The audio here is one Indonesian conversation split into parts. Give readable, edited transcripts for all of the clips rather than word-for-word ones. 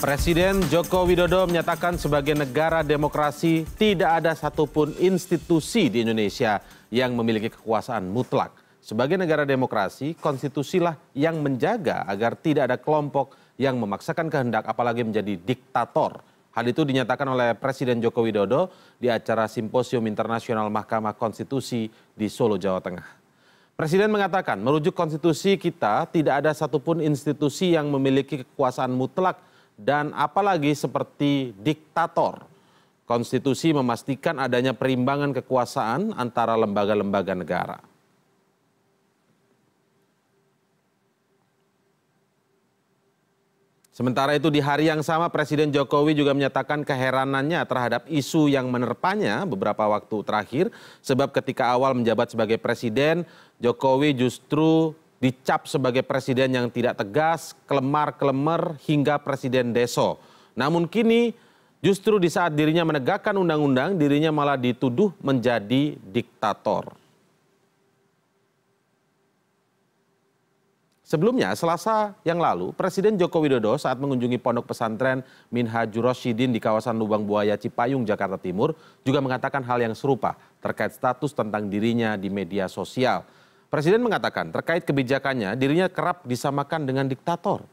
Presiden Joko Widodo menyatakan sebagai negara demokrasi tidak ada satupun institusi di Indonesia yang memiliki kekuasaan mutlak. Sebagai negara demokrasi, konstitusilah yang menjaga agar tidak ada kelompok yang memaksakan kehendak apalagi menjadi diktator. Hal itu dinyatakan oleh Presiden Joko Widodo di acara Simposium Internasional Mahkamah Konstitusi di Solo, Jawa Tengah. Presiden mengatakan merujuk konstitusi kita tidak ada satupun institusi yang memiliki kekuasaan mutlak dan apalagi seperti diktator. Konstitusi memastikan adanya perimbangan kekuasaan antara lembaga-lembaga negara. Sementara itu di hari yang sama Presiden Jokowi juga menyatakan keheranannya terhadap isu yang menerpanya beberapa waktu terakhir. Sebab ketika awal menjabat sebagai presiden, Jokowi justru dicap sebagai presiden yang tidak tegas, kelemar-kelemar hingga presiden deso. Namun kini justru di saat dirinya menegakkan undang-undang, dirinya malah dituduh menjadi diktator. Sebelumnya, Selasa yang lalu, Presiden Joko Widodo saat mengunjungi pondok pesantren Minhajur Rosyidin di kawasan Lubang Buaya Cipayung, Jakarta Timur, juga mengatakan hal yang serupa terkait status tentang dirinya di media sosial. Presiden mengatakan terkait kebijakannya, dirinya kerap disamakan dengan diktator.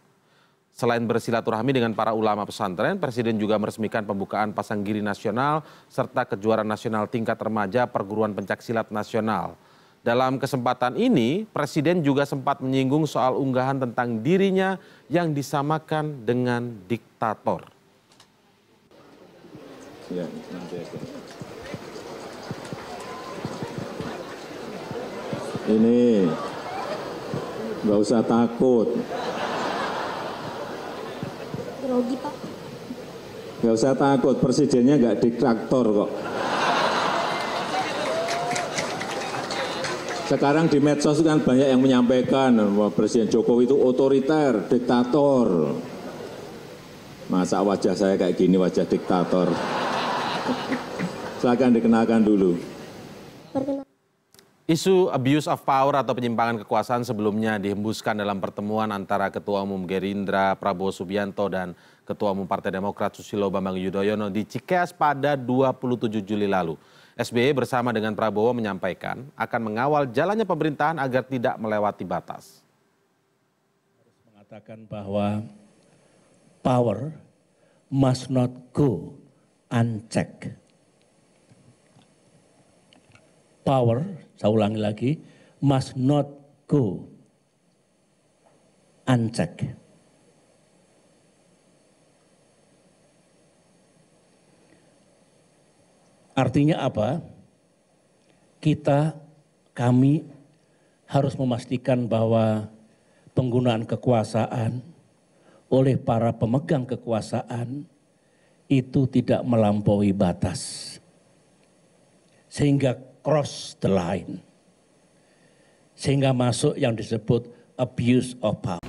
Selain bersilaturahmi dengan para ulama pesantren, Presiden juga meresmikan pembukaan Pasanggiri Nasional serta kejuaraan nasional tingkat remaja Perguruan Pencaksilat Nasional. Dalam kesempatan ini, Presiden juga sempat menyinggung soal unggahan tentang dirinya yang disamakan dengan diktator. Ya, nanti aja. Ini nggak usah takut. Grogi, Pak. Nggak usah takut, presidennya nggak diktator kok. Sekarang di medsos kan banyak yang menyampaikan bahwa Presiden Jokowi itu otoriter, diktator. Masa wajah saya kayak gini, wajah diktator. Silakan dikenalkan dulu. Isu abuse of power atau penyimpangan kekuasaan sebelumnya dihembuskan dalam pertemuan antara Ketua Umum Gerindra Prabowo Subianto dan Ketua Umum Partai Demokrat Susilo Bambang Yudhoyono di Cikeas pada 27 Juli lalu. SBY bersama dengan Prabowo menyampaikan akan mengawal jalannya pemerintahan agar tidak melewati batas. Harus mengatakan bahwa power must not go unchecked. Power, saya ulangi lagi, must not go unchecked. Artinya apa? Kami harus memastikan bahwa penggunaan kekuasaan oleh para pemegang kekuasaan itu tidak melampaui batas. Sehingga cross the line. Sehingga masuk yang disebut abuse of power.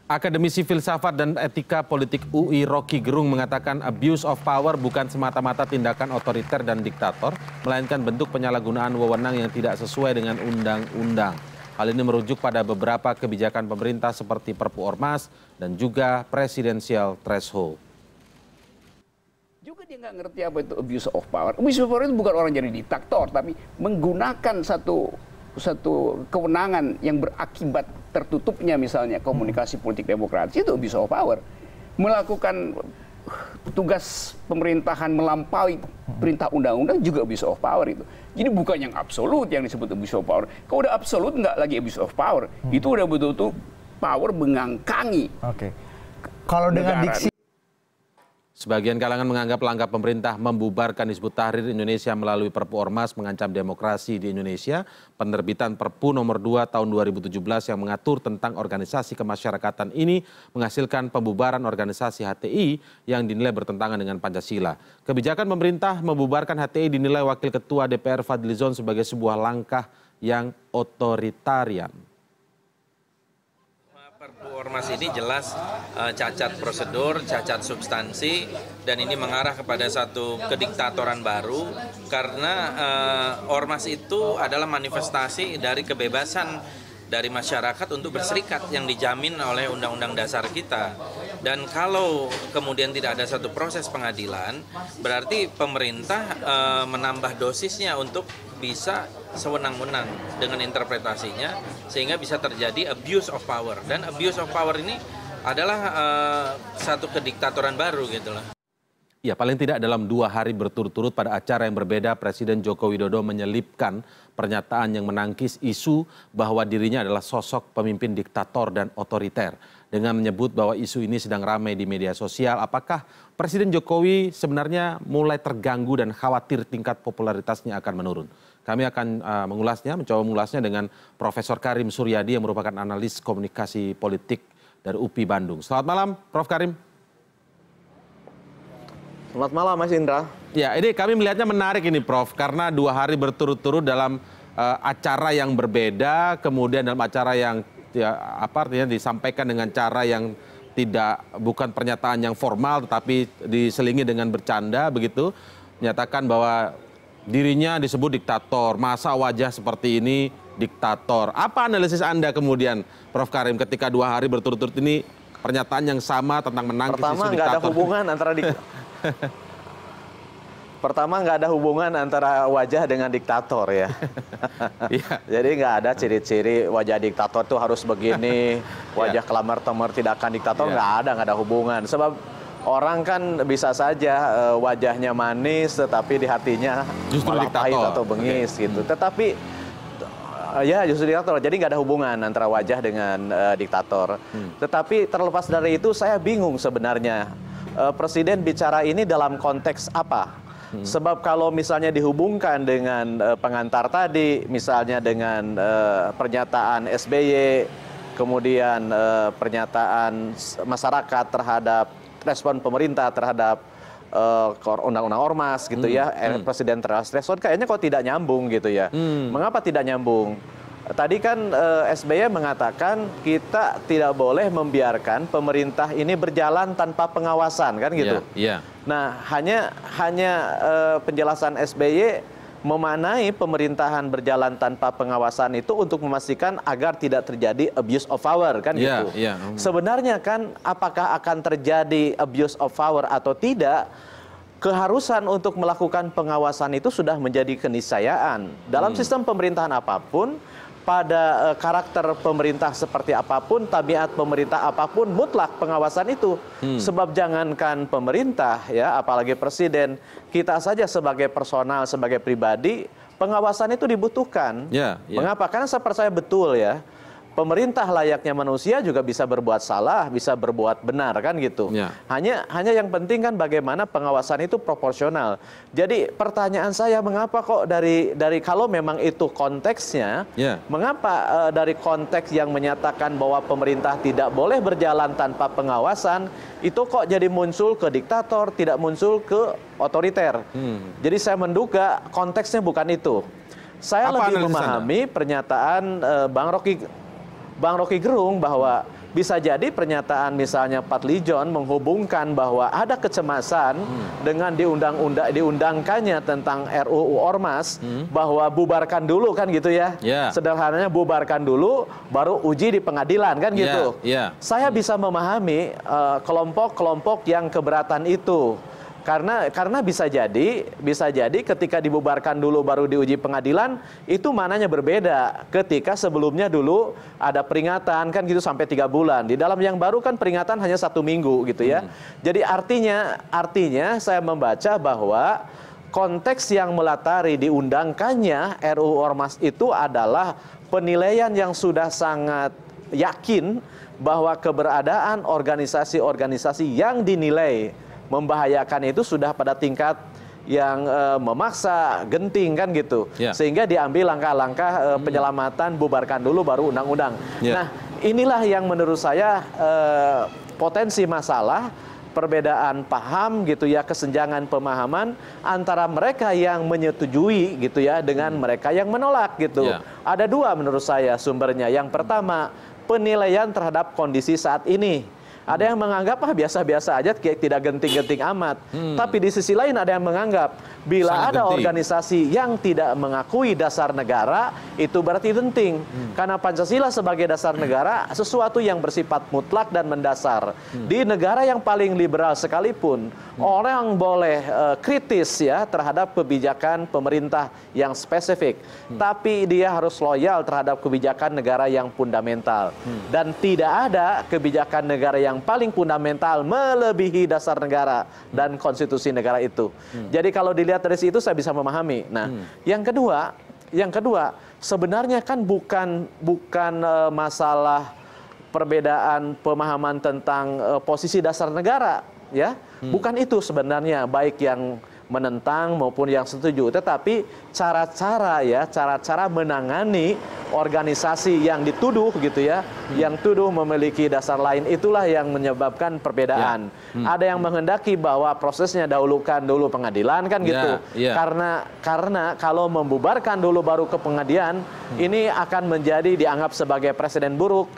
Akademisi Filsafat dan Etika Politik UI Rocky Gerung mengatakan abuse of power bukan semata-mata tindakan otoriter dan diktator, melainkan bentuk penyalahgunaan wewenang yang tidak sesuai dengan undang-undang. Hal ini merujuk pada beberapa kebijakan pemerintah seperti Perpu Ormas dan juga Presidential Threshold. Juga dia nggak ngerti apa itu abuse of power. Abuse of power itu bukan orang jadi diktator, tapi menggunakan satu kewenangan yang berakibat tertutupnya misalnya komunikasi politik demokrasi itu abuse of power. Melakukan tugas pemerintahan melampaui perintah undang-undang juga abuse of power itu. Jadi bukan yang absolut yang disebut abuse of power. Kalau udah absolut nggak lagi abuse of power. Itu udah betul-betul power mengangkangi. Oke. Kalau dengan diksi Sebagian kalangan menganggap langkah pemerintah membubarkan Hizbut Tahrir Indonesia melalui Perpu Ormas mengancam demokrasi di Indonesia. Penerbitan Perpu nomor 2 tahun 2017 yang mengatur tentang organisasi kemasyarakatan ini menghasilkan pembubaran organisasi HTI yang dinilai bertentangan dengan Pancasila. Kebijakan pemerintah membubarkan HTI dinilai Wakil Ketua DPR Fadlizon sebagai sebuah langkah yang otoritarian. Perpu Ormas ini jelas cacat prosedur, cacat substansi, dan ini mengarah kepada satu kediktatoran baru karena Ormas itu adalah manifestasi dari kebebasan dari masyarakat untuk berserikat yang dijamin oleh Undang-Undang Dasar kita. Dan kalau kemudian tidak ada satu proses pengadilan, berarti pemerintah menambah dosisnya untuk bisa sewenang-wenang dengan interpretasinya, sehingga bisa terjadi abuse of power. Dan abuse of power ini adalah satu kediktatoran baru gitu loh. Ya, paling tidak dalam 2 hari berturut-turut pada acara yang berbeda, Presiden Joko Widodo menyelipkan pernyataan yang menangkis isu bahwa dirinya adalah sosok pemimpin diktator dan otoriter. Dengan menyebut bahwa isu ini sedang ramai di media sosial, apakah Presiden Jokowi sebenarnya mulai terganggu dan khawatir tingkat popularitasnya akan menurun? Kami akan mencoba mengulasnya dengan Profesor Karim Suryadi yang merupakan analis komunikasi politik dari UPI Bandung. Selamat malam, Prof. Karim. Selamat malam, Mas Indra. Ya, ini kami melihatnya menarik ini, Prof. Karena 2 hari berturut-turut dalam acara yang berbeda, kemudian dalam acara yang artinya disampaikan dengan cara yang bukan pernyataan yang formal, tetapi diselingi dengan bercanda begitu, menyatakan bahwa dirinya disebut diktator, masa wajah seperti ini diktator. Apa analisis Anda kemudian, Prof. Karim, ketika 2 hari berturut-turut ini pernyataan yang sama tentang menangkis isu diktator? Pertama, nggak ada hubungan antara Pertama, nggak ada hubungan antara wajah dengan diktator ya. Jadi nggak ada ciri-ciri wajah diktator tuh harus begini, wajah kelamar-temar tidak akan diktator, nggak ada hubungan. Sebab orang kan bisa saja wajahnya manis, tetapi di hatinya justru malah pahit atau bengis gitu. Tetapi ya justru diktator. Jadi nggak ada hubungan antara wajah dengan diktator. Tetapi terlepas dari itu, saya bingung sebenarnya. Presiden bicara ini dalam konteks apa? Sebab kalau misalnya dihubungkan dengan pengantar tadi, misalnya dengan pernyataan SBY, kemudian pernyataan masyarakat terhadap respon pemerintah terhadap undang-undang ormas gitu ya, Presiden respon kayaknya kok tidak nyambung gitu ya. Mengapa tidak nyambung? Tadi kan SBY mengatakan kita tidak boleh membiarkan pemerintah ini berjalan tanpa pengawasan kan gitu. Nah hanya penjelasan SBY memanai pemerintahan berjalan tanpa pengawasan itu untuk memastikan agar tidak terjadi abuse of power kan gitu. Sebenarnya kan apakah akan terjadi abuse of power atau tidak? Keharusan untuk melakukan pengawasan itu sudah menjadi keniscayaan. Dalam sistem pemerintahan apapun, pada karakter pemerintah seperti apapun, tabiat pemerintah apapun, mutlak pengawasan itu. Sebab jangankan pemerintah, ya, apalagi presiden, kita saja sebagai personal, sebagai pribadi, pengawasan itu dibutuhkan. Mengapa? Karena saya percaya betul ya, pemerintah layaknya manusia juga bisa berbuat salah, bisa berbuat benar kan gitu. Hanya yang penting kan bagaimana pengawasan itu proporsional. Jadi pertanyaan saya, mengapa kok dari kalau memang itu konteksnya, mengapa dari konteks yang menyatakan bahwa pemerintah tidak boleh berjalan tanpa pengawasan, itu kok jadi muncul ke diktator, tidak muncul ke otoriter. Jadi saya menduga konteksnya bukan itu. Saya lebih memahami pernyataan Bang Rocky Gerung bahwa bisa jadi pernyataan misalnya Fadlizon menghubungkan bahwa ada kecemasan dengan diundangkannya tentang RUU Ormas, bahwa bubarkan dulu kan gitu ya. Sederhananya bubarkan dulu baru uji di pengadilan kan gitu. Saya bisa memahami kelompok-kelompok yang keberatan itu. Karena bisa jadi ketika dibubarkan dulu baru diuji pengadilan, itu mananya berbeda. Ketika sebelumnya dulu ada peringatan kan gitu sampai 3 bulan. Di dalam yang baru kan peringatan hanya 1 minggu gitu ya. Jadi artinya saya membaca bahwa konteks yang melatari diundangkannya RUU Ormas itu adalah penilaian yang sudah sangat yakin bahwa keberadaan organisasi-organisasi yang dinilai membahayakan itu sudah pada tingkat yang memaksa, genting kan gitu. Sehingga diambil langkah-langkah penyelamatan, bubarkan dulu baru undang-undang. Nah, inilah yang menurut saya potensi masalah, perbedaan paham gitu ya, kesenjangan pemahaman antara mereka yang menyetujui gitu ya dengan mereka yang menolak gitu. Ada 2 menurut saya sumbernya. Yang pertama, penilaian terhadap kondisi saat ini. Ada yang menganggap biasa-biasa aja, tidak genting-genting amat. Tapi di sisi lain ada yang menganggap bila Sangat ada genting. organisasi yang tidak mengakui dasar negara, itu berarti genting. Karena Pancasila sebagai dasar negara sesuatu yang bersifat mutlak dan mendasar. Di negara yang paling liberal sekalipun, orang boleh kritis ya terhadap kebijakan pemerintah yang spesifik. Tapi dia harus loyal terhadap kebijakan negara yang fundamental. Dan tidak ada kebijakan negara yang paling fundamental melebihi dasar negara dan konstitusi negara itu. Jadi kalau dilihat dari situ saya bisa memahami. Nah, yang kedua sebenarnya kan bukan masalah perbedaan pemahaman tentang posisi dasar negara, ya. Bukan itu sebenarnya, baik yang menentang maupun yang setuju, tetapi cara-cara menangani organisasi yang dituduh gitu ya, yang tuduh memiliki dasar lain, itulah yang menyebabkan perbedaan. Ada yang menghendaki bahwa prosesnya dahulukan dulu pengadilan kan gitu. Karena kalau membubarkan dulu baru ke pengadilan, ini akan menjadi dianggap sebagai presiden buruk,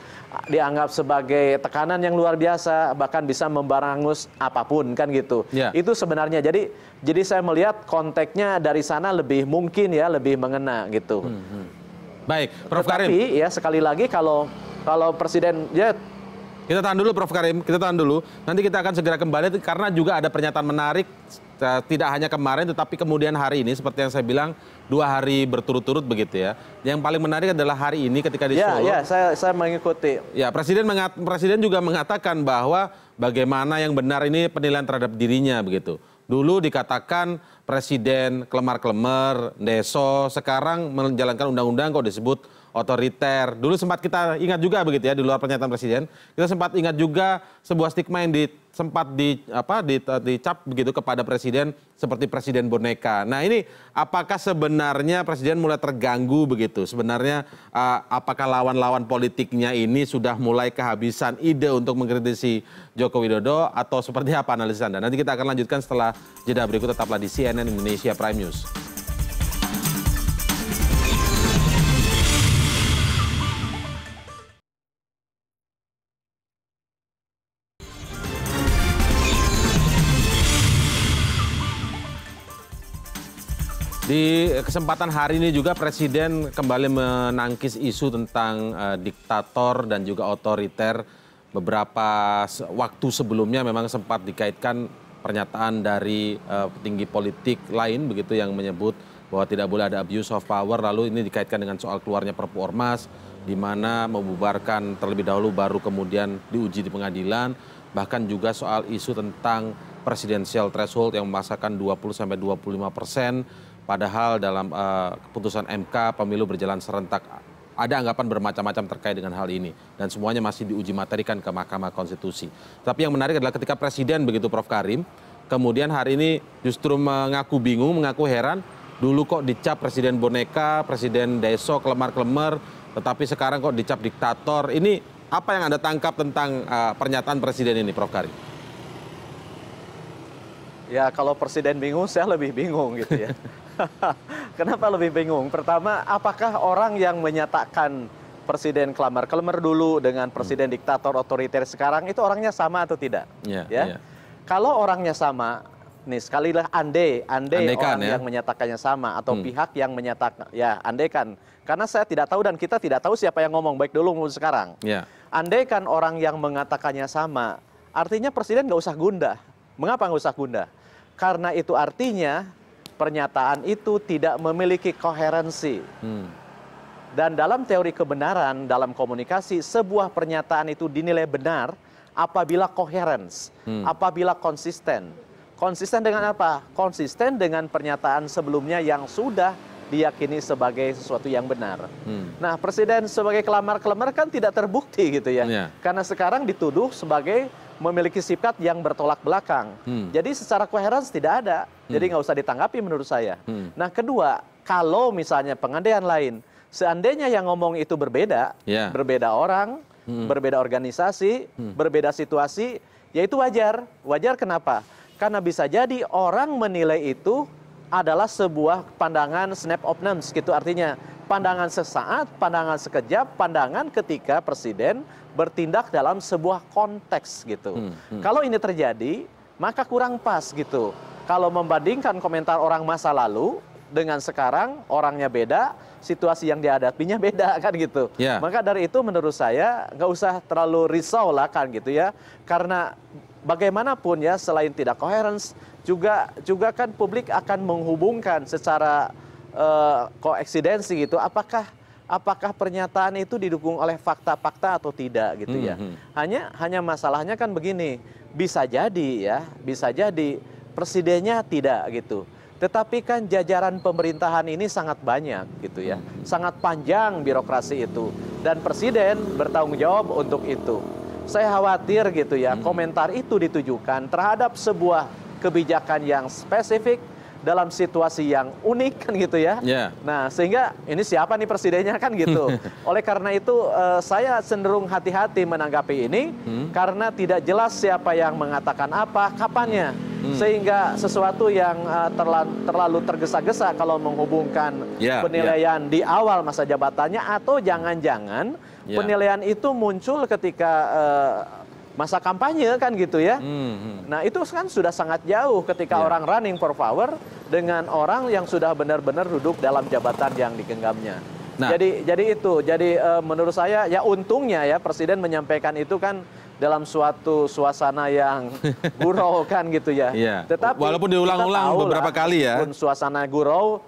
dianggap sebagai tekanan yang luar biasa, bahkan bisa membarangus apapun kan gitu. Itu sebenarnya jadi saya melihat konteksnya dari sana lebih mungkin ya, lebih mengena gitu. Baik, Prof. Karim. Tapi ya sekali lagi kalau presiden ya. Kita tahan dulu Prof. Karim, kita tahan dulu. Nanti kita akan segera kembali karena juga ada pernyataan menarik tidak hanya kemarin tetapi kemudian hari ini seperti yang saya bilang 2 hari berturut-turut begitu ya. Yang paling menarik adalah hari ini ketika di Solo. Ya, saya mengikuti. Ya, Presiden juga mengatakan bahwa bagaimana yang benar ini penilaian terhadap dirinya begitu. Dulu dikatakan presiden kelemar-kelemar, deso, sekarang menjalankan undang-undang kok disebut otoriter. Dulu sempat kita ingat juga begitu ya, di luar pernyataan presiden, kita sempat ingat juga sebuah stigma yang sempat dicap begitu kepada presiden seperti presiden boneka. Nah ini apakah sebenarnya presiden mulai terganggu begitu? Sebenarnya apakah lawan-lawan politiknya ini sudah mulai kehabisan ide untuk mengkritisi Joko Widodo atau seperti apa analisis Anda? Nanti kita akan lanjutkan setelah jeda berikut, tetaplah di CNN Indonesia Prime News. Di kesempatan hari ini juga Presiden kembali menangkis isu tentang diktator dan juga otoriter. Beberapa waktu sebelumnya memang sempat dikaitkan pernyataan dari petinggi politik lain begitu yang menyebut bahwa tidak boleh ada abuse of power. Lalu ini dikaitkan dengan soal keluarnya Perpu Ormas, di mana membubarkan terlebih dahulu baru kemudian diuji di pengadilan. Bahkan juga soal isu tentang presidensial threshold yang memaksakan 20-25%. Padahal dalam keputusan MK pemilu berjalan serentak. Ada anggapan bermacam-macam terkait dengan hal ini. Dan semuanya masih diuji materikan ke Mahkamah Konstitusi. Tapi yang menarik adalah ketika Presiden begitu Prof. Karim, kemudian hari ini justru mengaku bingung, mengaku heran. Dulu kok dicap Presiden boneka, Presiden deso, kelemar-kelemar, tetapi sekarang kok dicap diktator. Ini apa yang Anda tangkap tentang pernyataan Presiden ini Prof. Karim? Ya kalau Presiden bingung, saya lebih bingung gitu ya. Kenapa lebih bingung? Pertama, apakah orang yang menyatakan Presiden kelemar-kelemar dulu dengan Presiden diktator otoriter sekarang itu orangnya sama atau tidak? Kalau orangnya sama, nih sekali lah andai orang yang menyatakannya sama atau pihak yang menyatakan, ya andaikan. Karena saya tidak tahu dan kita tidak tahu siapa yang ngomong baik dulu maupun sekarang. Andaikan orang yang mengatakannya sama, artinya Presiden nggak usah gundah. Mengapa nggak usah gundah? Karena itu artinya pernyataan itu tidak memiliki koherensi. Dan dalam teori kebenaran, dalam komunikasi, sebuah pernyataan itu dinilai benar apabila koherens, apabila konsisten. Konsisten dengan apa? Konsisten dengan pernyataan sebelumnya yang sudah diyakini sebagai sesuatu yang benar. Nah, Presiden sebagai kelemar-kelemar kan tidak terbukti gitu ya. Karena sekarang dituduh sebagai memiliki sifat yang bertolak belakang. Jadi secara koherens tidak ada. Jadi nggak usah ditanggapi menurut saya. Nah kedua, kalau misalnya pengandaian lain, seandainya yang ngomong itu berbeda, berbeda orang, berbeda organisasi, berbeda situasi, ya itu wajar. Wajar kenapa? Karena bisa jadi orang menilai itu adalah sebuah pandangan snap of names gitu, artinya pandangan sesaat, pandangan sekejap, pandangan ketika Presiden bertindak dalam sebuah konteks gitu. Kalau ini terjadi, maka kurang pas gitu. Kalau membandingkan komentar orang masa lalu dengan sekarang, orangnya beda, situasi yang dihadapinya beda kan gitu. Ya. Maka dari itu menurut saya nggak usah terlalu risau lah kan gitu ya. Karena bagaimanapun ya, selain tidak coherence, juga kan publik akan menghubungkan secara koeksidensi gitu. Apakah pernyataan itu didukung oleh fakta-fakta atau tidak gitu ya. Hanya masalahnya kan begini, bisa jadi presidennya tidak gitu. Tetapi kan jajaran pemerintahan ini sangat banyak gitu ya. Sangat panjang birokrasi itu, dan presiden bertanggung jawab untuk itu. Saya khawatir gitu ya, komentar itu ditujukan terhadap sebuah kebijakan yang spesifik dalam situasi yang unik kan gitu ya. Nah, sehingga ini siapa nih presidennya kan gitu. Oleh karena itu saya cenderung hati-hati menanggapi ini karena tidak jelas siapa yang mengatakan apa, kapannya. Sehingga sesuatu yang terlalu tergesa-gesa kalau menghubungkan penilaian di awal masa jabatannya, atau jangan-jangan penilaian itu muncul ketika masa kampanye kan gitu ya. Nah, itu kan sudah sangat jauh ketika orang running for power dengan orang yang sudah benar-benar duduk dalam jabatan yang digenggamnya. Nah, jadi menurut saya ya untungnya ya presiden menyampaikan itu kan dalam suatu suasana yang gurau kan gitu ya. Tetapi walaupun diulang-ulang beberapa kali ya. Suasana gurau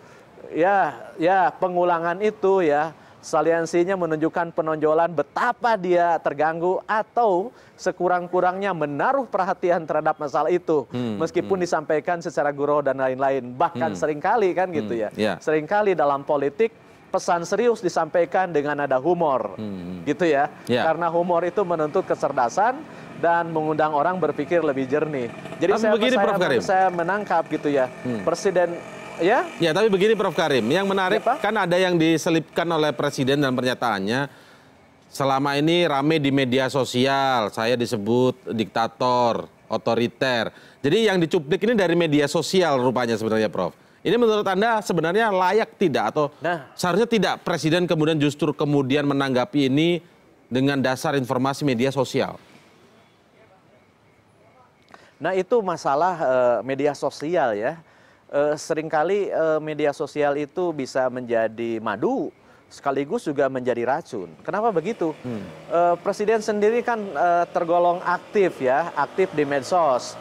ya pengulangan itu ya saliansinya menunjukkan penonjolan betapa dia terganggu atau sekurang-kurangnya menaruh perhatian terhadap masalah itu, meskipun disampaikan secara gurau dan lain-lain. Bahkan seringkali kan gitu ya, seringkali dalam politik pesan serius disampaikan dengan nada humor, gitu ya. Karena humor itu menuntut kecerdasan dan mengundang orang berpikir lebih jernih. Jadi saya menangkap gitu ya, presiden. Ya, tapi begini Prof. Karim, yang menarik kan ada yang diselipkan oleh Presiden dalam pernyataannya, selama ini rame di media sosial, saya disebut diktator, otoriter. Jadi yang dicuplik ini dari media sosial rupanya sebenarnya Prof. Ini menurut Anda sebenarnya layak tidak, atau seharusnya tidak Presiden kemudian justru menanggapi ini dengan dasar informasi media sosial? Nah, itu masalah media sosial ya. Seringkali media sosial itu bisa menjadi madu sekaligus juga menjadi racun. Kenapa begitu? Presiden sendiri kan tergolong aktif ya, aktif di medsos,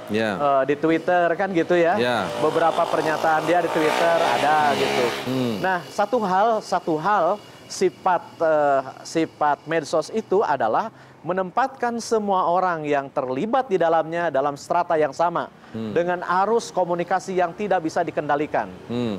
di Twitter kan gitu ya. Beberapa pernyataan dia di Twitter ada gitu. Nah, satu hal sifat medsos itu adalah menempatkan semua orang yang terlibat di dalamnya dalam strata yang sama dengan arus komunikasi yang tidak bisa dikendalikan.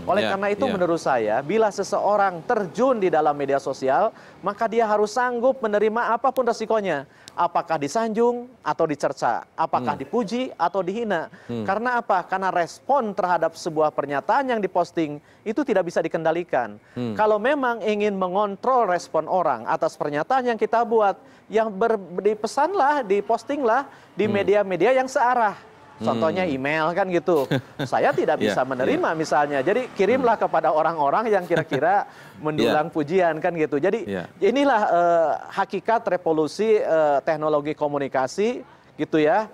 Oleh karena itu menurut saya, bila seseorang terjun di dalam media sosial, maka dia harus sanggup menerima apapun resikonya. Apakah disanjung atau dicerca, apakah dipuji atau dihina. Karena apa? Karena respon terhadap sebuah pernyataan yang diposting itu tidak bisa dikendalikan. Kalau memang ingin mengontrol respon orang atas pernyataan yang kita buat, yang dipesanlah, dipostinglah di media-media yang searah. Contohnya email kan gitu. Saya tidak bisa menerima misalnya. Jadi kirimlah kepada orang-orang yang kira-kira mendulang pujian kan gitu. Jadi inilah hakikat revolusi teknologi komunikasi gitu ya.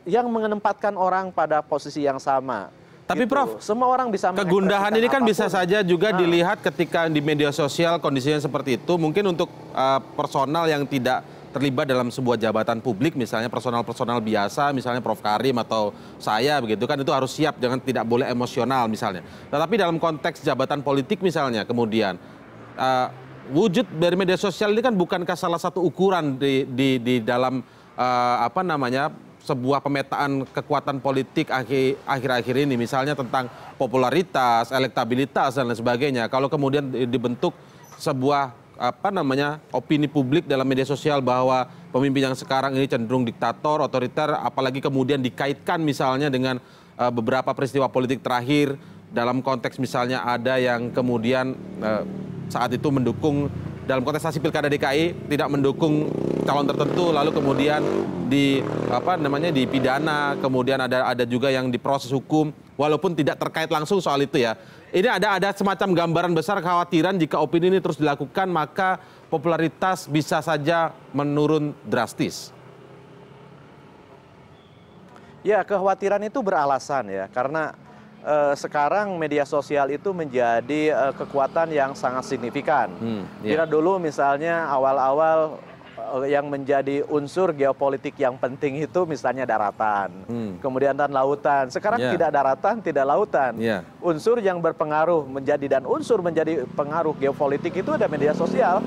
Yang menempatkan orang pada posisi yang sama. Tapi gitu. Prof, semua orang bisa kegundahan ini kan bisa saja juga dilihat ketika di media sosial kondisinya seperti itu. Mungkin untuk personal yang tidak terlibat dalam sebuah jabatan publik, misalnya personal-personal biasa, misalnya Prof. Karim atau saya begitu kan, itu harus siap, jangan tidak boleh emosional misalnya. Tetapi dalam konteks jabatan politik misalnya, kemudian wujud dari media sosial ini kan bukankah salah satu ukuran di dalam sebuah pemetaan kekuatan politik akhir-akhir ini, misalnya tentang popularitas, elektabilitas dan lain sebagainya. Kalau kemudian dibentuk sebuah opini publik dalam media sosial bahwa pemimpin yang sekarang ini cenderung diktator, otoriter, apalagi kemudian dikaitkan misalnya dengan beberapa peristiwa politik terakhir, dalam konteks misalnya ada yang kemudian saat itu mendukung dalam kontestasi Pilkada DKI tidak mendukung calon tertentu lalu kemudian dipidana, kemudian ada juga yang diproses hukum walaupun tidak terkait langsung soal itu ya. Ini ada semacam gambaran besar kekhawatiran jika opini ini terus dilakukan maka popularitas bisa saja menurun drastis. Ya, kekhawatiran itu beralasan ya, karena sekarang media sosial itu menjadi kekuatan yang sangat signifikan. Bila dulu misalnya awal-awal yang menjadi unsur geopolitik yang penting itu misalnya daratan, kemudian dan lautan. Sekarang tidak daratan, tidak lautan. Unsur yang berpengaruh menjadi pengaruh geopolitik itu ada media sosial.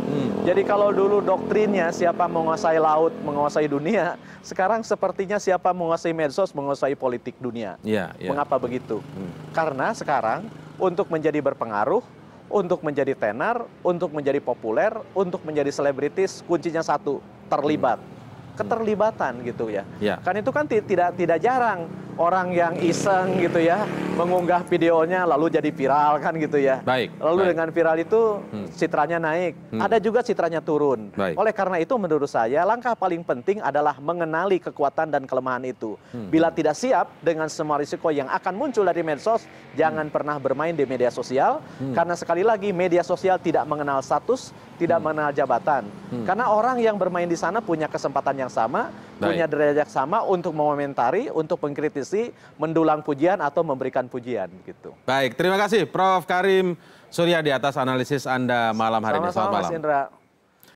Jadi kalau dulu doktrinnya siapa menguasai laut, menguasai dunia, sekarang sepertinya siapa menguasai medsos, menguasai politik dunia. Mengapa begitu? Karena sekarang untuk menjadi berpengaruh, untuk menjadi tenar, untuk menjadi populer, untuk menjadi selebritis, kuncinya satu, terlibat. Keterlibatan gitu ya. Kan itu kan tidak jarang orang yang iseng gitu ya, mengunggah videonya lalu jadi viral kan gitu ya. Lalu dengan viral itu citranya naik, ada juga citranya turun. Oleh karena itu menurut saya langkah paling penting adalah mengenali kekuatan dan kelemahan itu. Bila tidak siap dengan semua risiko yang akan muncul dari medsos, jangan pernah bermain di media sosial, karena sekali lagi media sosial tidak mengenal status, tidak mengenal jabatan. Karena orang yang bermain di sana punya kesempatan yang sama, punya derajat sama untuk mengomentari, untuk mengkritisi, mendulang pujian atau memberikan pujian gitu. Baik, terima kasih Prof. Karim Suryadi atas analisis Anda malam hari ini. Selamat malam. Mas Indra.